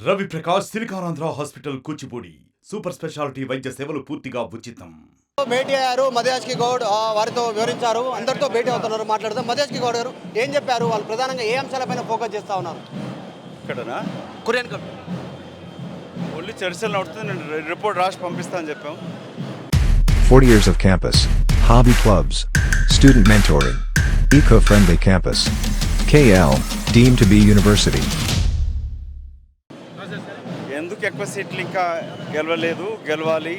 Ravi Prakash Siliconandhra hospital Kuchipudi super speciality వైద్య సేవలు పూర్తిగా ఉచితం. భేటీ అయ్యారు మధుయాష్కి గౌడ్, వారితో వివరించారు. అందరితో భేటీ అవుతున్నారు, మాట్లాడదాం. మధుయాష్కి గౌడ్ గారు ఏం చెప్పారు? వాళ్ళు ప్రధానంగా ఏ అంశాలపైన ఫోకస్ చేస్తా ఉన్నారు? ఇక్కడనా కొరియన్ కప్ ఓన్లీ చర్చలు నడుస్తుంది. నేను రిపోర్ట్ రాసి పంపిస్తానని చెప్పాం. 40 years of campus, hobby clubs, student mentoring, eco-friendly campus. KL, deemed to be university. ఎందుకు ఎక్కువ సీట్లు ఇంకా గెలవాలి.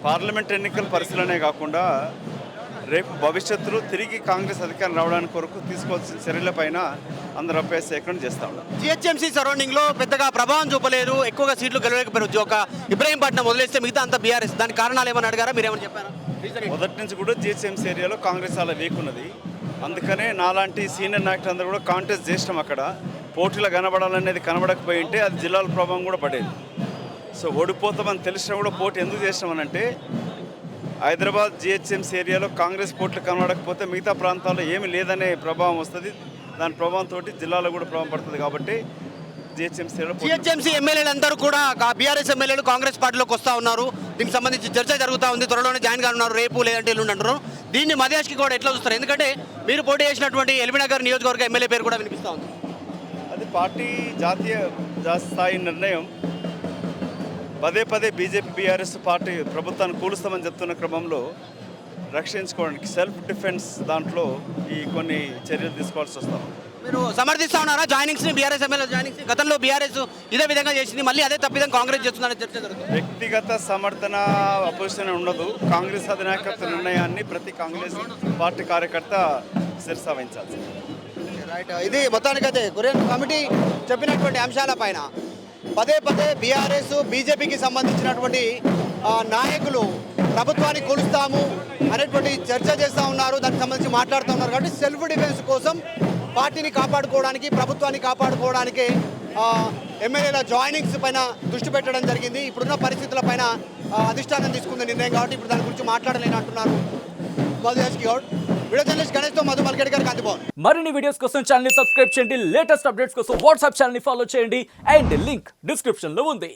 పార్లమెంట్ ఎన్నికల పరిశీలనే కాకుండా రేపు భవిష్యత్తులో తిరిగి కాంగ్రెస్ అధికారం రావడానికి కొరకు తీసుకోవాల్సిన చర్యలపైన అందరూ అభ్యాస సేకరణ చేస్తా ఉన్నారు. జిహెచ్ఎంసీ సరౌండింగ్ లో పెద్దగా ప్రభావం చూపలేరు, ఎక్కువగా సీట్లు గెలవలేకపోయారు. ఒక ఇబ్రహీంపట్నం వదిలేస్తే మిగతా అంతా బీఆర్ఎస్. దానికి కారణాలు ఏమని అడిగారా? మీరేమని చెప్పారా? మొదటి నుంచి కూడా జిహెచ్ఎంసీ ఏరియాలో కాంగ్రెస్ చాలా వీక్ ఉన్నది. అందుకనే నాలాంటి సీనియర్ నాయకులు అందరూ కూడా కాంటెస్ట్ చేసినాం. అక్కడ పోటీలో కనబడాలనేది కనబడకపోయి ఉంటే అది జిల్లాల ప్రభావం కూడా పడేది. సో ఓడిపోతామని తెలిసినా కూడా పోటీ ఎందుకు చేసినామనంటే హైదరాబాద్ జిహెచ్ఎంసీ ఏరియాలో కాంగ్రెస్ పోటీలు కనబడకపోతే మిగతా ప్రాంతాల్లో ఏమీ లేదనే ప్రభావం వస్తుంది. దాని ప్రభావంతో జిల్లాలో కూడా ప్రభావం పడుతుంది. కాబట్టి జిహెచ్ఎంసీ ఎమ్మెల్యేలు అందరూ కూడా బీఆర్ఎస్ ఎమ్మెల్యేలు కాంగ్రెస్ పార్టీలోకి వస్తూ ఉన్నారు. దీనికి సంబంధించి చర్చ జరుగుతూ ఉంది. త్వరలోనే జాయిన్ కానున్నారు, రేపు లేదంటే ఎల్లుండి అంటున్నారు. దీన్ని మధుయాష్కి కూడా ఎట్లా చూస్తారు? ఎందుకంటే మీరు పోటీ చేసినటువంటి ఎల్బీనగర్ నియోజకవర్గ ఎమ్మెల్యే పేరు కూడా వినిపిస్తూ ఉంది. అది పార్టీ జాతీయ స్థాయి నిర్ణయం. పదే బీజేపీ బీఆర్ఎస్ పార్టీ ప్రభుత్వాన్ని కూలుస్తామని చెప్తున్న క్రమంలో రక్షించుకోవడానికి సెల్ఫ్ డిఫెన్స్ దాంట్లో ఈ కొన్ని చర్యలు తీసుకోవాల్సి వస్తాం. మీరు సమర్థిస్తా ఉన్నారా జాయినింగ్స్ని? బీఆర్ఎస్ ఎమ్మెల్యే జాయినింగ్స్ గతంలో బీఆర్ఎస్ ఇదే విధంగా చేసింది, మళ్ళీ అదే తప్పిదం కాంగ్రెస్ చేస్తుందని చర్చ జరుగుతుంది. వ్యక్తిగత సమర్థన అపోజిషన్ ఉండదు. కాంగ్రెస్ అధినాయకత్వ నిర్ణయాన్ని ప్రతి కాంగ్రెస్ పార్టీ కార్యకర్త శిరసావహించాల్సి. రైట్, ఇది మొత్తానికైతే కొరియన్ కమిటీ చెప్పినటువంటి అంశాలపైన పదే బీఆర్ఎస్ బీజేపీకి సంబంధించినటువంటి నాయకులు ప్రభుత్వాన్ని కొలుస్తాము అనేటువంటి చర్చ చేస్తూ ఉన్నారు. దానికి సంబంధించి మాట్లాడుతూ ఉన్నారు. కాబట్టి సెల్ఫ్ డిఫెన్స్ కోసం పార్టీని కాపాడుకోవడానికి, ప్రభుత్వాన్ని కాపాడుకోవడానికి ఎమ్మెల్యేల జాయినింగ్స్ పైన దృష్టి పెట్టడం జరిగింది. ఇప్పుడున్న పరిస్థితుల పైన అధిష్టానం తీసుకున్న నిర్ణయం కాబట్టి ఇప్పుడు దాని గురించి మాట్లాడలేని అంటున్నారు మధుయాష్కి గౌడ్. వీడియో జర్నలిస్ట్ గణేష్తో మధు మల్కేడ్ గారు, కాంతిభవన్. మరిన్ని వీడియోస్ కోసం ఛానల్ ని సబ్స్క్రైబ్ చేయండి. లేటెస్ట్ అప్డేట్స్ కోసం వాట్సాప్ ఛానల్ ని ఫాలో చేయండి. అండ్ లింక్ డిస్క్రిప్షన్ లో ఉంది.